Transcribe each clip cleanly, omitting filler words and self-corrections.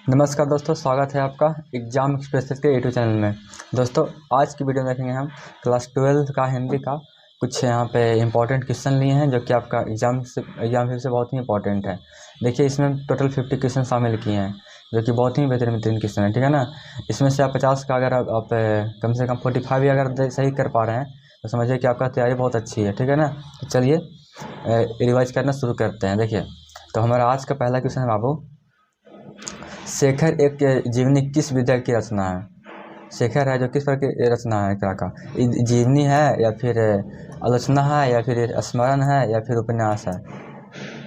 नमस्कार दोस्तों, स्वागत है आपका एग्जाम एक्सप्रेस के यूट्यूब चैनल में। दोस्तों, आज की वीडियो में देखेंगे हम क्लास 12 का हिंदी का कुछ यहाँ पे इंपॉर्टेंट क्वेश्चन लिए हैं जो कि आपका एग्जाम से बहुत ही इंपॉर्टेंट है। देखिए, इसमें टोटल 50 क्वेश्चन शामिल किए हैं जो कि बहुत ही बेहतरीन क्वेश्चन है, ठीक है ना। इसमें से आप 50 का अगर आप कम से कम 45 अगर सही कर पा रहे हैं तो समझिए कि आपका तैयारी बहुत अच्छी है, ठीक है ना। तो चलिए रिवाइज करना शुरू करते हैं। देखिए, तो हमारा आज का पहला क्वेश्चन है बाबू, शेखर एक जीवनी किस विधा की रचना है। शेखर है जो किस प्रकार की रचना है, क्या का जीवनी है या फिर आलोचना है या फिर स्मरण है या फिर उपन्यास है।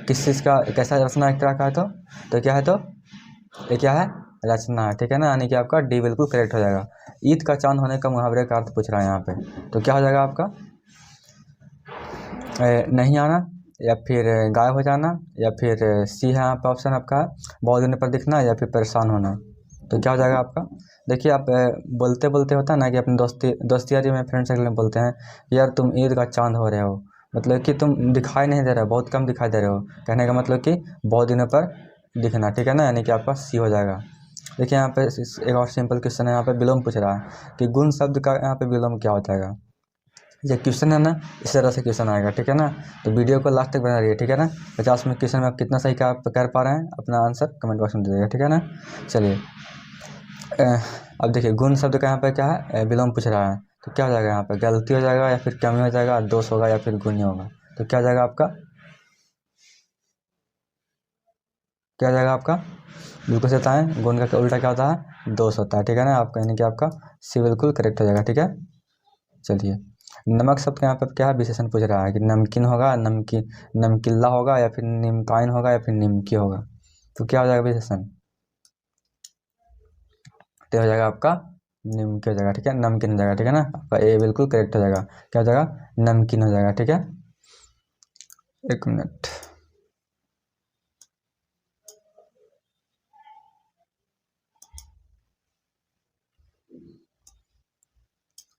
किस चीज़ का कैसा रचना है, क्या का है तो क्या है, तो ये क्या है, रचना है, ठीक है ना। यानी कि आपका डी बिल्कुल करेक्ट हो जाएगा। ईद का चांद होने का मुहावरे का अर्थ पूछ रहा है यहाँ पे, तो क्या हो जाएगा आपका नहीं आना या फिर गायब हो जाना या फिर सी है यहाँ पे ऑप्शन आपका बहुत दिनों पर दिखना या फिर परेशान होना। तो क्या हो जाएगा आपका, देखिए आप बोलते बोलते होता है ना कि अपने दोस्ती यारी में फ्रेंड सर्कल में बोलते हैं यार तुम ईद का चांद हो रहे हो, मतलब कि तुम दिखाई नहीं दे रहे हो, बहुत कम दिखाई दे रहे हो, कहने का मतलब कि बहुत दिनों पर दिखना, ठीक है ना। यानी कि आपका सी हो जाएगा। देखिए यहाँ पे एक और सिंपल क्वेश्चन है, यहाँ पे विलोम पूछ रहा है कि गुण शब्द का यहाँ पे विलोम क्या हो जाएगा। ये क्वेश्चन है ना, इस तरह से क्वेश्चन आएगा, ठीक है ना। तो वीडियो को लास्ट तक बना रहिए, ठीक है ना। 50 में क्वेश्चन में आप कितना सही कर पा रहे हैं, अपना आंसर कमेंट बॉक्स में दीजिएगा, ठीक है ना। चलिए अब देखिए, गुण शब्द का यहाँ पे क्या है, विलोम पूछ रहा है, तो क्या हो जाएगा यहाँ पे, गलती हो जाएगा या फिर कमी हो जाएगा, दोष होगा या फिर गुण होगा। तो क्या हो जाएगा आपका, क्या हो जाएगा आपका, बिल्कुल से बताएं। गुण का उल्टा क्या होता है, दोष होता है, ठीक है ना आपका, यानी कि आपका सी बिल्कुल करेक्ट हो जाएगा, ठीक है। चलिए, नमक शब्द का यहाँ पे क्या है, विशेषण पूछ रहा है कि नमकीन होगा, नमकीला होगा या फिर निमकाइन होगा या फिर निमकी होगा। तो क्या हो जाएगा विशेषण, तो हो जाएगा आपका निमकी हो जाएगा, ठीक है, नमकीन हो जाएगा, ठीक है ना। आपका ए बिल्कुल करेक्ट हो जाएगा, क्या हो जाएगा, नमकीन हो जाएगा, ठीक है। एक मिनट,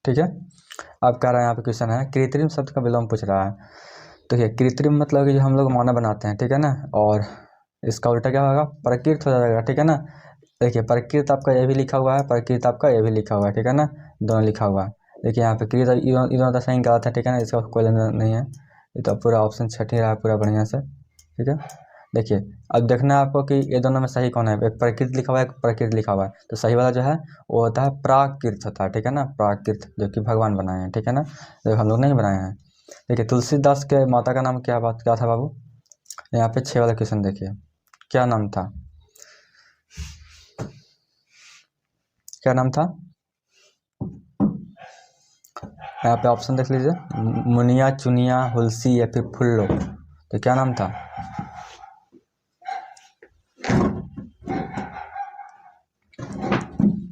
ठीक है। अब कह रहा है यहाँ पे क्वेश्चन है, कृत्रिम शब्द का विलोम पूछ रहा है। तो ये कृत्रिम मतलब कि जो हम लोग मानव बनाते हैं, ठीक है ना, और इसका उल्टा क्या होगा, प्रकृत हो जाएगा, ठीक है ना। देखिए, प्रकृत आपका ये भी लिखा हुआ है, प्रकृत आपका ये भी लिखा हुआ है, ठीक है ना, दोनों लिखा हुआ है। देखिए यहाँ पे कृत इधर तो सही गलत है, ठीक है ना, इसका कोई लेना नहीं है। ये तो पूरा ऑप्शन छट ही रहा है पूरा बढ़िया से, ठीक है। देखिए, अब देखना है आपको कि ये दोनों में सही कौन है, एक प्रकृत लिखा हुआ है, एक प्रकृत लिखा हुआ है। तो सही वाला जो है वो होता है प्राकृत होता है, ठीक है ना, प्राकृत, जो कि भगवान बनाए हैं, ठीक है ना, जो हम लोग नहीं बनाए हैं। देखिए, तुलसीदास के माता का नाम क्या था बाबू, यहाँ पे 6 वाला क्वेश्चन देखिए, क्या नाम था, क्या नाम था, यहाँ पे ऑप्शन देख लीजिए, मुनिया, चुनिया, हुलसी या फिर फुल्लो। तो क्या नाम था,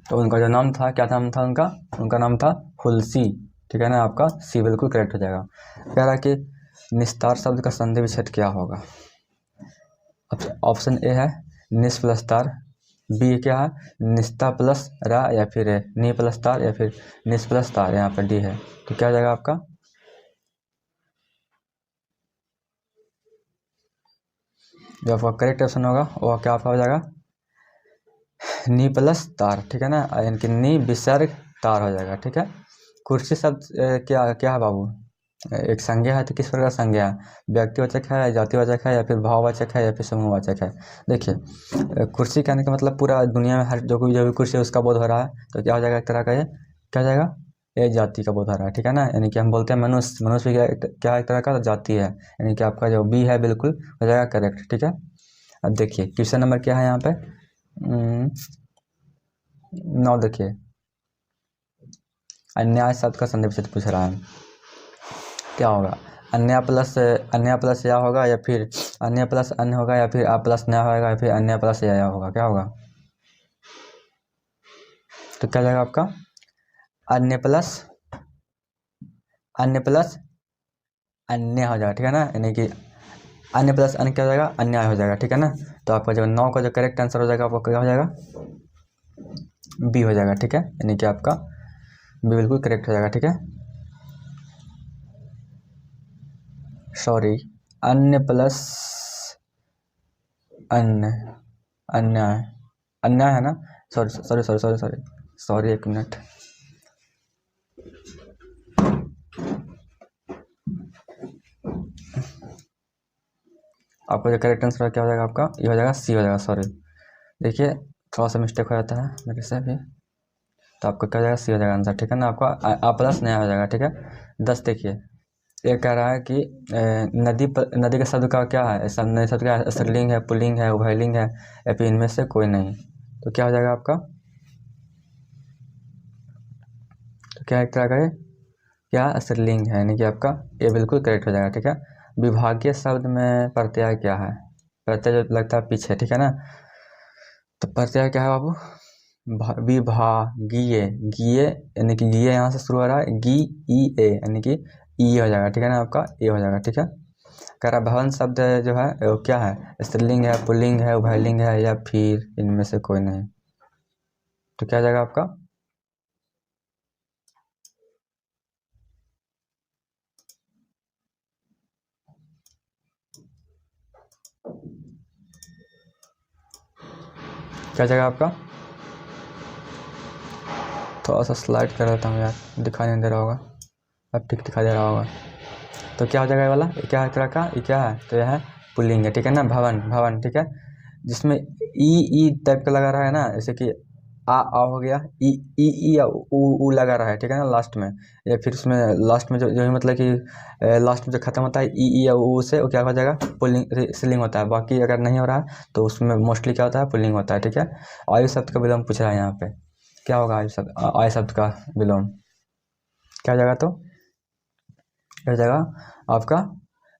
तो उनका जो नाम था, क्या नाम था उनका नाम था हुलसी, ठीक है ना। आपका सी बिल्कुल करेक्ट हो जाएगा। कह रहा कि निस्तार शब्द का संधि विच्छेद क्या होगा। ऑप्शन ए है निस प्लस तार, बी क्या है निस्ता प्लस रा या फिर नी प्लस तार या फिर निस प्लस तार, यहाँ पर डी है। तो क्या हो जाएगा आपका, जो आपका करेक्ट ऑप्शन होगा वो क्या आपका हो जाएगा, नी प्लस तार, ठीक है ना, यानी कि नी विसर्ग तार हो जाएगा, ठीक है। कुर्सी शब्द क्या क्या है बाबू, एक संज्ञा है, तो किस प्रकार संज्ञा है, व्यक्तिवाचक है, जातिवाचक है या फिर भाववाचक है या फिर समूहवाचक है। देखिए, कुर्सी कहने का मतलब पूरा दुनिया में हर जो भी कुर्सी है उसका बोध हो रहा है, तो क्या हो जाएगा एक तरह का, ये क्या हो जाएगा, ये जाति का बोध हो रहा है, ठीक है ना। यानी कि हम बोलते हैं मनुष्य भी क्या एक तरह का जाति है, यानी कि आपका जो बी है बिल्कुल हो जाएगा करेक्ट, ठीक है। अब देखिए क्वेश्चन नंबर क्या है यहाँ पे, 9 देखिए, अन्याय शब्द का संदर्भ से पूछ रहा है, क्या होगा, अन्य प्लस या होगा या फिर अन्य प्लस अन्य होगा या फिर आ प्लस नया होगा या फिर अन्य प्लस या होगा, क्या होगा। तो क्या जाएगा आपका, अन्य प्लस अन्य हो जाएगा, ठीक है ना, यानी कि अन्य प्लस अन्य क्या हो जाएगा, अन्याय हो जाएगा, ठीक है ना। तो आपका जो 9 का जो करेक्ट आंसर हो जाएगा आपका क्या हो जाएगा, बी हो जाएगा, ठीक है, यानी कि आपका बी बिल्कुल करेक्ट हो जाएगा, ठीक है। सॉरी, अन्य प्लस अन्य अन्याय, अन्याय है ना, sorry sorry sorry sorry sorry sorry, एक मिनट। आपका जो करेक्ट आंसर क्या हो जाएगा, आपका ये हो जाएगा सी हो जाएगा, सॉरी। देखिए थोड़ा सा मिस्टेक हो जाता है मेरे से भी, तो आपका क्या हो जाएगा, सी हो जाएगा आंसर, ठीक है ना। आपका आ प्लस नया हो जाएगा, ठीक है। 10 देखिए, ये कह रहा है कि नदी का शब्द का क्या है, नदी शब्द क्या है, स्त्रीलिंग है, पुल्लिंग है, उभयलिंग है, या फिर इनमें से कोई नहीं। तो क्या हो जाएगा आपका, तो क्या एक तरह का क्या स्त्रीलिंग है, यानी कि आपका ये बिल्कुल करेक्ट हो जाएगा, ठीक है। विभागीय शब्द में प्रत्यय क्या है, प्रत्यय जो लगता है पीछे, ठीक है ना। तो प्रत्यय क्या है बाबू, विभागीय, गीय यानी कि गीय यहाँ से शुरू हो रहा है, गी ई ए यानी कि ई हो जाएगा, ठीक है ना, आपका ए हो जाएगा, ठीक है। कह रहा भवन शब्द जो है वो क्या है, स्त्रीलिंग है, पुल्लिंग है, उभयलिंग है, या फिर इनमें से कोई नहीं। तो क्या हो जाएगा आपका, क्या जगह आपका, थोड़ा सा स्लाइड कर देता हूँ यार, दिखाई नहीं दे रहा होगा, अब ठीक दिखाई दे रहा होगा। तो क्या हो जाएगा ये वाला, ये क्या है तरह का, ये क्या है, तो यह है पुल्लिंग है, ठीक है ना, भवन भवन, ठीक है। जिसमें ई टाइप का लगा रहा है ना, जैसे कि आ हो गया, ई ई ई या ऊ लगा रहा है, ठीक है ना लास्ट में, या फिर उसमें लास्ट में जो मतलब कि लास्ट में जो खत्म होता है ई या ऊ से, वो क्या हो जाएगा, पुल्लिंग स्त्रीलिंग होता है। बाकी अगर नहीं हो रहा है तो उसमें मोस्टली क्या होता है, पुल्लिंग होता है, ठीक है। आयु शब्द का विलोम पूछ रहा है यहाँ पे, क्या होगा आयु शब्द, आयु शब्द का विलोम क्या हो जाएगा, तो क्या हो जाएगा आपका,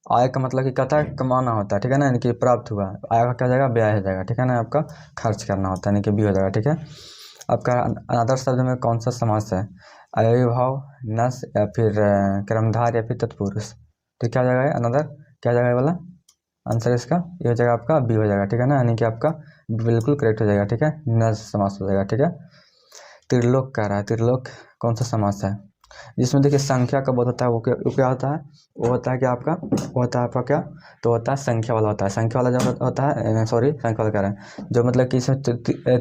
आय का मतलब कि कहता है कमाना होता है, ठीक है ना, यानी कि प्राप्त हुआ। आय का क्या हो जाएगा, व्यय हो जाएगा, ठीक है ना, आपका खर्च करना होता है, यानी कि बी हो जाएगा, ठीक है। आपका अनादर शब्द में कौन सा समास है, अव्ययीभाव, नस, या फिर कर्मधार, या फिर तत्पुरुष। तो क्या हो जाएगा अनादर, क्या हो जाएगा ये वाला आंसर इसका, ये हो जाएगा आपका बी हो जाएगा, ठीक है ना, यानी कि आपका बिल्कुल करेक्ट हो जाएगा, ठीक है, नस समास हो जाएगा, ठीक है। त्रिलोक कह रहा है, त्रिलोक कौन सा समास है, जिसमें देखिए संख्या का बोध होता है, वो क्या होता है, वो होता है क्या आपका, वो होता है आपका क्या, तो होता है संख्या वाला होता है, संख्या वाला जो होता है, सॉरी संख्या वाला कह रहे हैं, जो मतलब कि इसमें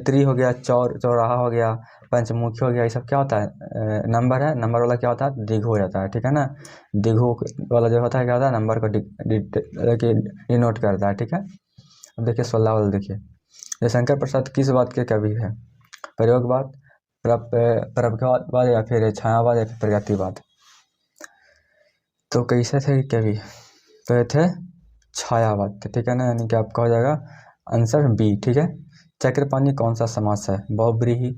त्रि हो गया, चौराहा हो गया, पंचमुखी हो गया, ये सब क्या होता है, नंबर है, नंबर वाला क्या होता है, दिघु हो जाता है, ठीक है ना। दिघु वाला जो होता है क्या होता है, नंबर को डिनोट करता है, ठीक है। अब देखिए 16 वाला देखिए, ये शंकर प्रसाद किस बात के कवि है, प्रयोगवाद, परभ्रवाद, या फिर छायावाद, या फिर प्रगतिवाद। तो कैसे थे कवि, तो ये थे छायावाद थे, ठीक है ना, यानी कि आपका हो जाएगा आंसर बी, ठीक है। चक्रपाणी कौन सा समास है, बहुब्रीहि,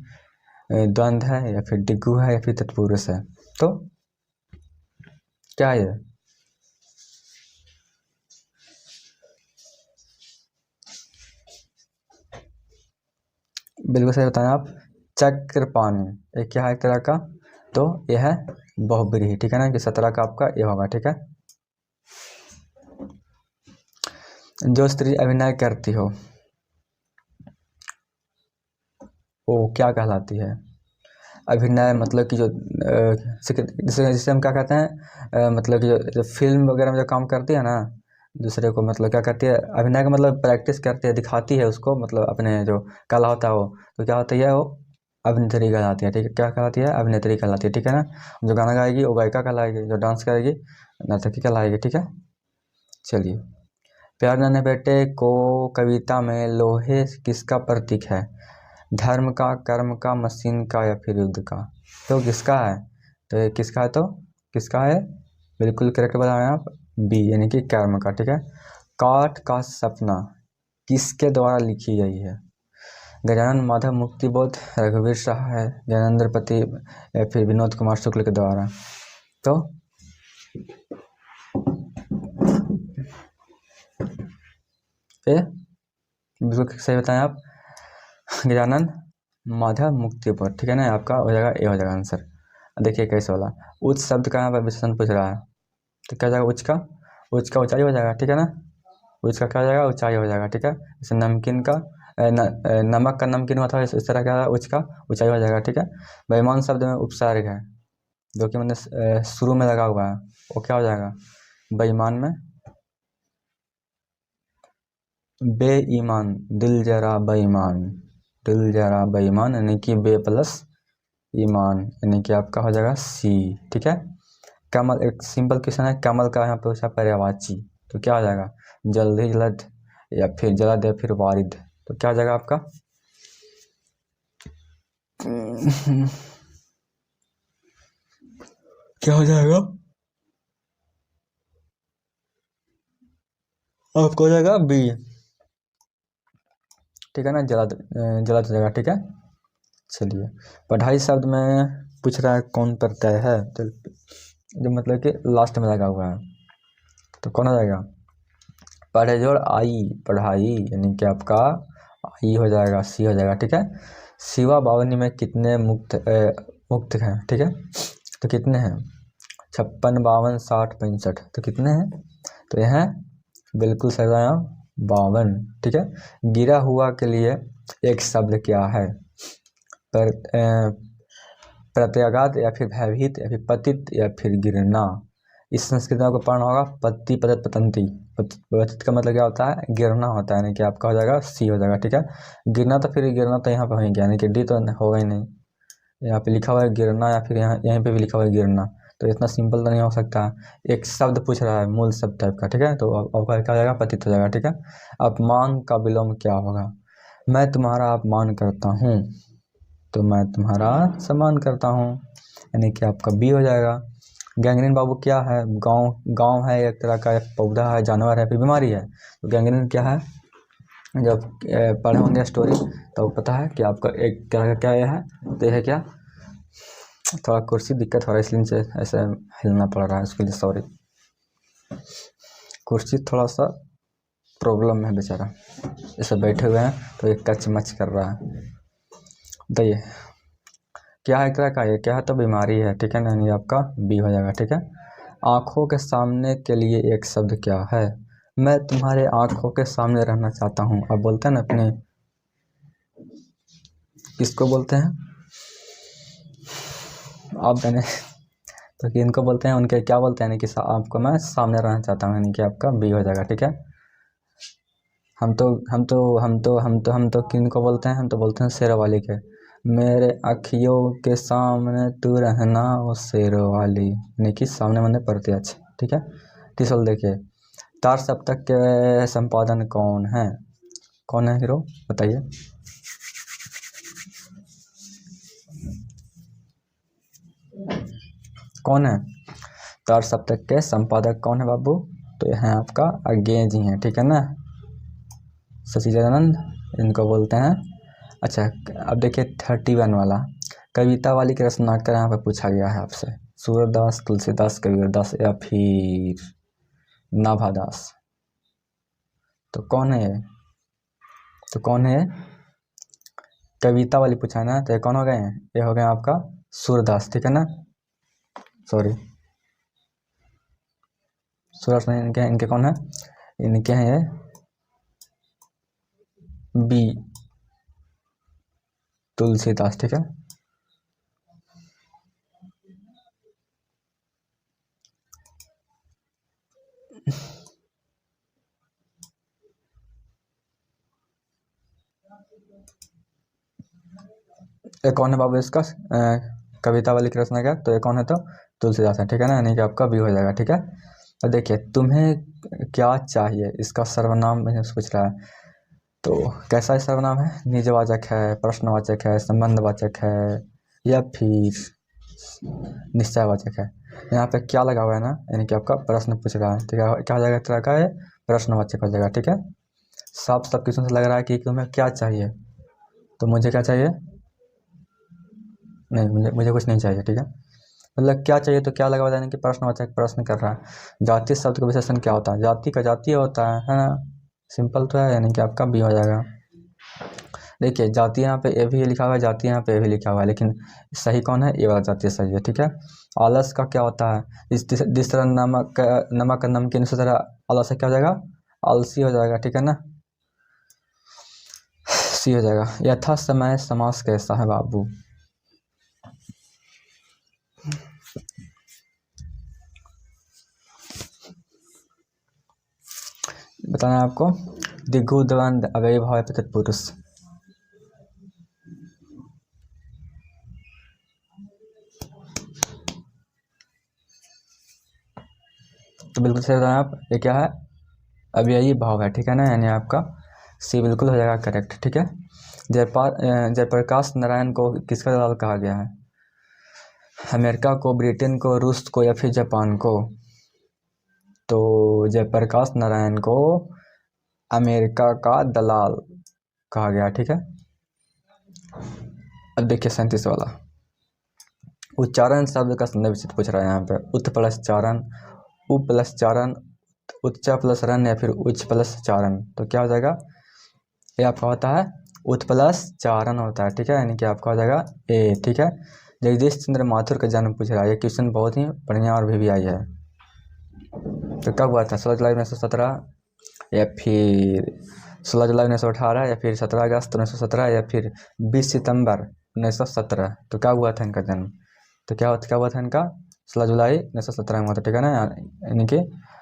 द्वंद्व है, या फिर डिग्गु है, या फिर तत्पुरुष है। तो क्या है ये, बिल्कुल सही बताएं आप, चक्रपाणी एक क्या है एक तरह का, तो यह है बहुब्रीहि, ठीक है ना, कि 17 का आपका ये होगा, ठीक है। जो स्त्री अभिनय करती हो वो क्या कहलाती है, अभिनय मतलब कि जो जिसे जिसे हम क्या कहते हैं, मतलब कि जो फिल्म वगैरह में जो काम करती है ना, दूसरे को मतलब क्या करती है, अभिनय का मतलब प्रैक्टिस करती है, दिखाती है उसको, मतलब अपने जो कला होता है वो, तो क्या होता है वो अभिनेत्री कहलाती है, ठीक है, क्या कहलाती है, अभिनेत्री कहलाती है, ठीक है ना। जो गाना गाएगी वो गायिका कहलाएगी, जो डांस करेगी नर्तकी कहलाएगी, ठीक है। चलिए, प्यार नन्हे बेटे को कविता में लोहे किसका प्रतीक है, धर्म का, कर्म का, मशीन का, या फिर युद्ध का। तो किसका है, तो ये किसका है, तो किसका है, बिल्कुल करेक्ट बताएं आप, बी यानी कि कर्म का, ठीक है। काठ का सपना किसके द्वारा लिखी गई है, गजानन माधव मुक्तिबोध, रघुवीर सहाय, ज्ञानेंद्र पति, या फिर विनोद कुमार शुक्ल के द्वारा। तो ये बिल्कुल सही बताएं आप, गजानन माधव मुक्तिबोध, ठीक है ना, आपका हो जाएगा ए हो जाएगा आंसर। देखिए कैसे वाला, उच्च शब्द का यहाँ पर विशेषण पूछ रहा है, तो क्या हो जाएगा, उच्च का ऊंचाई हो जाएगा, ठीक है ना, उच्च का क्या हो जाएगा, ऊंचाई हो जाएगा, ठीक है। जैसे नमकीन का नमक का नमकीन हुआ था, इस तरह क्या उच्च का ऊंचाई हो जाएगा, ठीक है। बेईमान शब्द में उपसर्ग है, जो कि मैंने शुरू में लगा हुआ है, वो क्या हो जाएगा, बेईमान में बेईमान, दिल जरा बेईमान, दिल जरा बेईमान यानी कि बे प्लस ईमान यानी कि आपका हो जाएगा सी। ठीक है। कमल एक सिंपल क्वेश्चन है, कमल का यहाँ पे पूछा पर्यायवाची, तो क्या हो जाएगा जल्दी जलद या फिर जलद या फिर वारिद, तो क्या हो जाएगा आपका क्या हो जाएगा आपको हो जाएगा बी। ठीक है ना, जलद जलद हो जाएगा। ठीक है। चलिए पढ़ाई शब्द में पूछ रहा है कौन प्रत्यय है, तो जो मतलब कि लास्ट में लगा हुआ है, तो कौन हो जाएगा पढ़े जोड़ आई, पढ़ाई यानी कि आपका आई हो जाएगा, सी हो जाएगा। ठीक है। शिवा बावनी में कितने मुक्त हैं। ठीक है। तो कितने हैं 56 52 60 65, तो कितने हैं, तो यह है बिल्कुल सही है 52। ठीक है। गिरा हुआ के लिए एक शब्द क्या है, पर प्रत्याघात या फिर भयभीत या फिर पतित या फिर गिरना। इस संस्कृत में आपको पढ़ना होगा पति पतत पतंती। पतित का मतलब क्या होता है गिरना होता है, यानी कि आपका हो जाएगा सी हो जाएगा। ठीक है। गिरना तो फिर गिरना तो यहाँ पे हो गया, यानी कि डी तो होगा ही नहीं, यहाँ पे लिखा हुआ है गिरना या फिर यहाँ यहीं पे भी लिखा हुआ है गिरना, तो इतना सिंपल तो नहीं हो सकता। एक शब्द पूछ रहा है मूल शब्द टाइप का। ठीक है। तो आपका क्या हो जाएगा पतित हो जाएगा। ठीक है। अपमान का विलोम क्या होगा, मैं तुम्हारा अपमान करता हूँ तो मैं तुम्हारा सम्मान करता हूँ, यानी कि आपका बी हो जाएगा। गैंग्रीन बाबू क्या है, गांव है, एक तरह का पौधा है, जानवर है, फिर बीमारी है, तो गैंग्रीन क्या है, जब पढ़े होंगे स्टोरी तो पता है कि आपका एक तरह का क्या है, तो यह है क्या, थोड़ा कुर्सी दिक्कत हो रहा है इसलिए से ऐसे हिलना पड़ रहा है, उसके लिए सॉरी। कुर्सी थोड़ा सा प्रॉब्लम है बेचारा, जैसे बैठे हुए हैं तो एक कच मच कर रहा है। तो ये क्या है, तरह का ये क्या है, तो बीमारी है। ठीक है ना, यानी आपका बी हो जाएगा। ठीक है। आंखों के सामने के लिए एक शब्द क्या है, मैं तुम्हारे आंखों के सामने रहना चाहता हूँ। अब बोलते हैं ना अपने, किसको बोलते हैं आप मैंने तो कि इनको बोलते हैं, उनके क्या बोलते हैं, यानी कि आपको मैं सामने रहना चाहता हूँ, यानी कि आपका बी हो जाएगा। ठीक है। हम तो किनको बोलते हैं, हम तो बोलते हैं शेरवाली के, मेरे अखियों के सामने तू रहना वो शेरवाली, यानी कि सामने मैंने पढ़ते अच्छे। ठीक है। तीसरा देखिए, तार सप्तक के संपादन कौन है हीरो बताइए। कौन है तार सप्तक के संपादक, कौन है बाबू, तो यह है आपका अज्ञेय जी हैं। ठीक है ना, सचिदानंद इनको बोलते हैं। अच्छा अब देखिए 31 वाला, कविता वाली की रचनाकार यहाँ पर पूछा गया है आपसे, सूरदास, तुलसीदास, कबीरदास या फिर नाभादास, तो कौन है ये, तो कौन है ये, कविता वाली पूछा है ना, तो ये कौन हो गए हैं, ये हो गए आपका सूरदास। ठीक है ना, सॉरी सूरदास नहीं, इनके कौन है, इनके हैं ये बी तुलसीदास। ठीक है। ये कौन है बाबू इसका कविता वाली की रचना क्या, तो ये कौन है, तो तुलसीदास है। ठीक है ना, यानी कि आपका भी हो जाएगा। ठीक है। तो देखिए तुम्हें क्या चाहिए, इसका सर्वनाम मैंने पूछ रहा है, तो कैसा सर्वनाम है, निजवाचक है, प्रश्नवाचक है, संबंधवाचक है या फिर निश्चयवाचक है। यहाँ पे क्या लगा हुआ है ना, यानी कि आपका प्रश्न पूछ रहा है। ठीक है, क्या हो जाएगा तरह का है, प्रश्नवाचक हो जाएगा। ठीक है। साफ सब क्वेश्चन से लग रहा है कि तुम्हें क्या चाहिए, तो मुझे क्या चाहिए, नहीं मुझे कुछ नहीं चाहिए। ठीक है, मतलब क्या चाहिए, तो क्या लगा हुआ है कि प्रश्नवाचक प्रश्न कर रहा है। जाति शब्द का विशेषण क्या होता है, जाति का जातीय होता है ना, सिंपल तो है, यानी कि आपका बी हो जाएगा। देखिए जाति यहाँ पे ए भी लिखा हुआ है, जाति यहाँ पे ए भी लिखा हुआ है, लेकिन सही कौन है, ये वाला जाति सही है। ठीक है। आलस का क्या होता है, जिस तरह नमक नमकीन, उसी तरह आलस से क्या हो जाएगा, आलसी हो जाएगा। ठीक है ना, सी हो जाएगा। यथा समय समास कैसा है बाबू, बताना है आपको, दिगु द्वंद अव्ययी भाव तत्पुरुष, तो बिल्कुल सही बताएं आप, ये क्या है, अव्ययी भाव है, ठीक है ना, यानी आपका सी बिल्कुल हो जाएगा करेक्ट, ठीक है। जयप्रकाश नारायण को किसका दलाल कहा गया है? अमेरिका को, ब्रिटेन को, रूस को या फिर जापान को? तो जयप्रकाश नारायण को अमेरिका का दलाल कहा गया, ठीक है। अब देखिए 37 वाला, उच्चारण शब्द का संदर्भ पूछ रहा है यहाँ पे। उत् प्लस चारण, उ प्लस चारण, उच्चा प्लस रन या फिर उच्च प्लस चारण। तो क्या हो जाएगा, ये आपका होता है उत् प्लस चारण होता है, ठीक है, यानी कि आपका हो जाएगा ए, ठीक है। जगदीश चंद्र माथुर का जन्म पूछ रहा है, ये क्वेश्चन बहुत ही बढ़िया और भी आई है। तो कब हुआ था, 16 जुलाई 1917 या फिर 16 जुलाई 1918 या फिर 17 अगस्त 1917 या फिर 20 सितंबर 1917? तो क्या हुआ था इनका जन्म? तो क्या हुआ था इनका, 16 जुलाई 1917 में हुआ था, ठीक है ना, यानी कि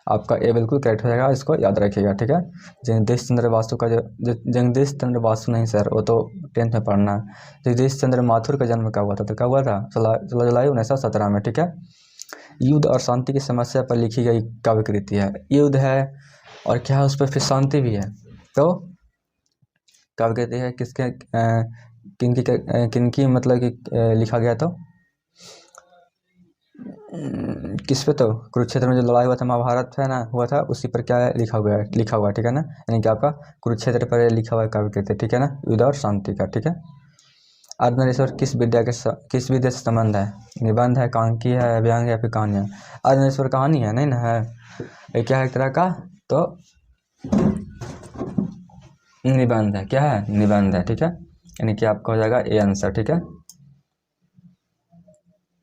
आपका ए बिल्कुल करेक्ट हो जाएगा, इसको याद रखिएगा, ठीक है। जगदीश चंद्र वासु का जगदीश चंद्र वासु नहीं सर, वो तो 10th में पढ़ना है। जगदीश चंद्र माथुर का जन्म कब हुआ था? तो क्या हुआ था, 16 जुलाई 1917 में, ठीक है। युद्ध और शांति की समस्या पर लिखी गई काव्य कृति है, युद्ध है और क्या है उस पर फिर शांति भी है। तो काव्य कृति है किसके, किनकी मतलब कि लिखा गया, तो किस पे, तो कुरुक्षेत्र में जो लड़ाई हुआ था, महाभारत है ना, हुआ था, उसी पर क्या है लिखा हुआ, ठीक है ना, यानी कि आपका कुरुक्षेत्र पर लिखा हुआ है काव्य कृति, ठीक है ना, युद्ध और शांति का, ठीक है। अर्धनारीश्वर किस विद्या से संबंध है? निबंध है, कांकी है, व्यंग है, फिर कहानी है? अर्धनारीश्वर कहानी है, नहीं ना है, ये क्या है एक तरह का, तो निबंध है, क्या है, निबंध है, ठीक है, यानी कि आपका हो जाएगा ए आंसर, ठीक है।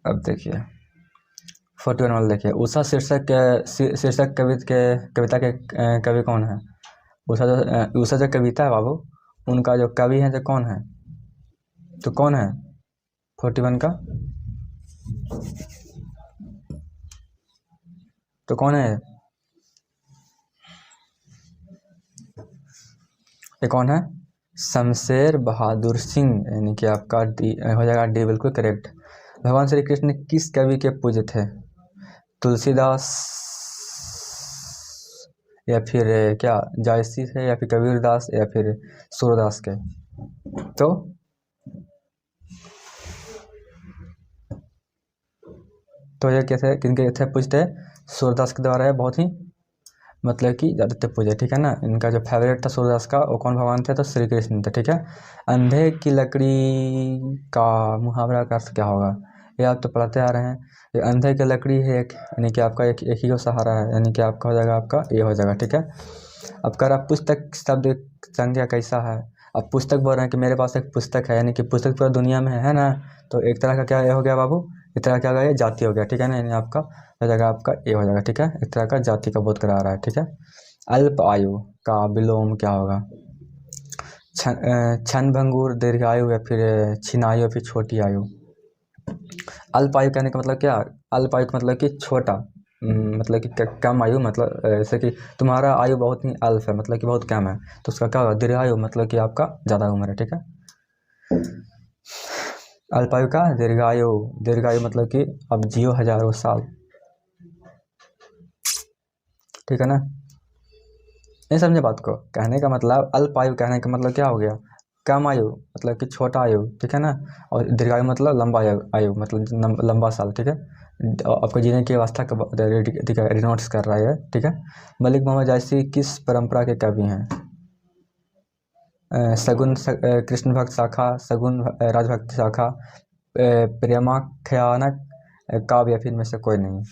अब देखिए 41 वाला देखिए, उषा शीर्षक कविता के कवि कौन है? उषा जो कविता है बाबू, उनका जो कवि है तो कौन है, तो कौन है 41 का, तो कौन है, ये कौन है, शमशेर बहादुर सिंह, यानी कि आपका डी हो जाएगा, डी बिल्कुल करेक्ट। भगवान श्री कृष्ण किस कवि के पूज्य थे? तुलसीदास या फिर क्या जायसी थे या फिर कबीरदास या फिर सूरदास के? तो ये कैसे किनके थे पूछते, सूरदास के द्वारा है, बहुत ही मतलब कि ज़्यादातर पूजे, ठीक है ना। इनका जो फेवरेट था सूरदास का, वो कौन भगवान थे, तो श्री कृष्ण थे, ठीक है। अंधे की लकड़ी का मुहावरा का अर्थ क्या होगा? ये आप तो पढ़ते आ रहे हैं, ये अंधे की लकड़ी है एक, यानी कि आपका एक ही को सहारा है, यानी कि आपका हो जाएगा, आपका ये हो जाएगा, ठीक है। अब कर आप पुस्तक शब्द संज्ञा कैसा है? अब पुस्तक बोल रहे हैं कि मेरे पास एक पुस्तक है, यानी कि पुस्तक पूरा दुनिया में है ना, तो एक तरह का क्या ये हो गया बाबू, एक तरह क्या हो गया, जाति हो गया, ठीक है ना, यानी आपका हो जाएगा, आपका ए हो जाएगा, ठीक है, एक तरह का जाति का बोध करा रहा है, ठीक है। अल्प आयु का विलोम क्या होगा? क्षण भंगुर, दीर्घायु या फिर छिनायु या फिर छोटी आयु? अल्प आयु कहने का मतलब क्या, अल्प आयु का मतलब कि छोटा, मतलब कि कम आयु, मतलब जैसे कि तुम्हारा आयु बहुत ही अल्प है, मतलब कि बहुत कम है, तो उसका क्या होगा, दीर्घायु, मतलब कि आपका ज़्यादा उम्र है, ठीक है। अल्पायु का दीर्घायु मतलब कि अब जियो हजारों साल, ठीक है ना। नहीं समझे बात को, कहने का मतलब अल्पायु कहने का मतलब क्या हो गया, कम आयु, मतलब कि छोटा आयु, ठीक है ना, और दीर्घायु मतलब लंबा आयु मतलब लंबा साल, ठीक है। आपको जीने की अवस्था का रिनोट्स कर रहा है, ठीक है। मलिक मोहम्मद जायसी किस परंपरा के कवि हैं? सगुन कृष्ण भक्त शाखा, सगुन राजभक्ति शाखा, प्रेमाख्यानक काव्य या फिर इनमें से कोई नहीं?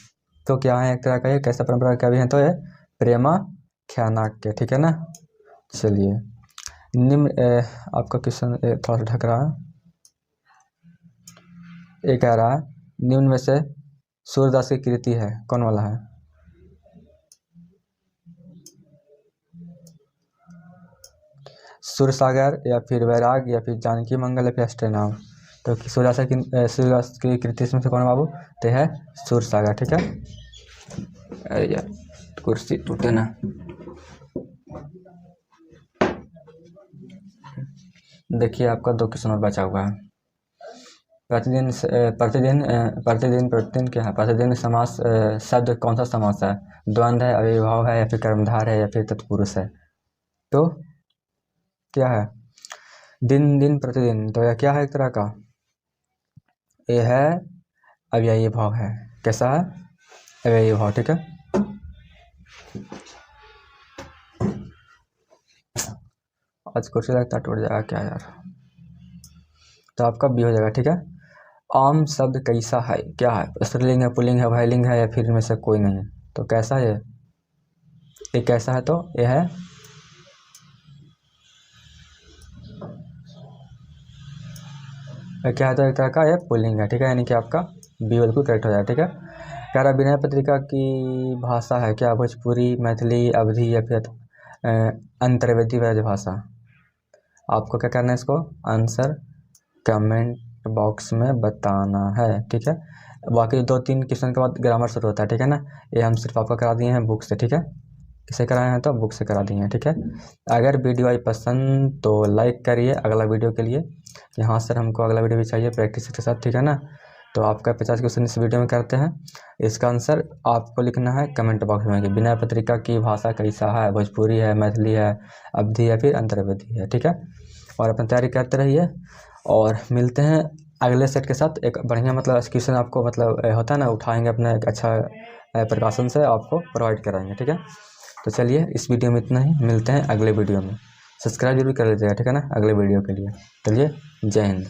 तो क्या है एक तरह का, ये कैसा परंपरा के कवि हैं, तो ये प्रेमाख्यानक के, ठीक है ना। चलिए निम्न आपका क्वेश्चन थोड़ा सा ढक रहा है, ये कह रहा है निम्न में से सूरदास की कृति है कौन वाला है? सूरसागर या फिर वैराग या फिर जानकी मंगल या फिर अष्टनाम? तो सूरदास की कृति इसमें से कौन है बाबू? तो है सूरसागर, ठीक है। अरे यार कुर्सी टूटे ना। देखिए आपका 2 क्वेश्चन और बचा हुआ है। प्रतिदिन प्रतिदिन प्रतिदिन क्या है? प्रतिदिन समास शब्द कौन सा समास है? द्वंद्व है, अव्ययीभाव है, या फिर कर्मधार है, या फिर तत्पुरुष है? तो क्या है? दिन दिन प्रतिदिन, तो यह क्या है? एक तरह का ये है अव्ययी भाव है। कैसा है? अव्ययी भाव। ठीक है, आज कुर्सी लगता टूट जाएगा क्या यार। तो आपका बी हो जाएगा। ठीक है, आम शब्द कैसा है? क्या है? स्त्रीलिंग है, पुल्लिंग है, भयलिंग है, या फिर इनमें से कोई नहीं है? तो कैसा है ये कैसा है? तो ये है क्या है? तो एक तरह का ये पुल्लिंग है। ठीक है, यानी कि आपका बी बिल्कुल करेक्ट हो जाएगा। ठीक है, कह रहा विनय पत्रिका की भाषा है क्या? भोजपुरी, मैथिली, अवधी, या फिर अंतर्वेदी ब्रजभाषा? आपको क्या करना है? इसको आंसर कमेंट बॉक्स में बताना है। ठीक है, बाकी 2-3 क्वेश्चन के बाद ग्रामर शुरू होता है। ठीक है ना, ये हम सिर्फ आपको करा दिए हैं बुक से। ठीक है, किसे कराए हैं? तो बुक से करा दिए हैं। ठीक है, अगर वीडियो आई पसंद तो लाइक करिए अगला वीडियो के लिए। यहाँ सर हमको अगला वीडियो भी चाहिए प्रैक्टिस के साथ। ठीक है ना, तो आपका 50 क्वेश्चन इस वीडियो में करते हैं। इसका आंसर आपको लिखना है कमेंट बॉक्स में कि विनय पत्रिका की भाषा कैसा है? भोजपुरी है, मैथिली है, अवधी, या फिर अंतर्वेदी है। ठीक है, और अपनी तैयारी करते रहिए और मिलते हैं अगले सेट के साथ। एक बढ़िया मतलब क्वेश्चन आपको मतलब होता है ना, उठाएंगे अपने एक अच्छा प्रकाशन से आपको प्रोवाइड कराएंगे। ठीक है, तो चलिए इस वीडियो में इतना ही, मिलते हैं अगले वीडियो में। सब्सक्राइब जरूर कर लीजिएगा। ठीक है ना, अगले वीडियो के लिए। चलिए, जय हिंद।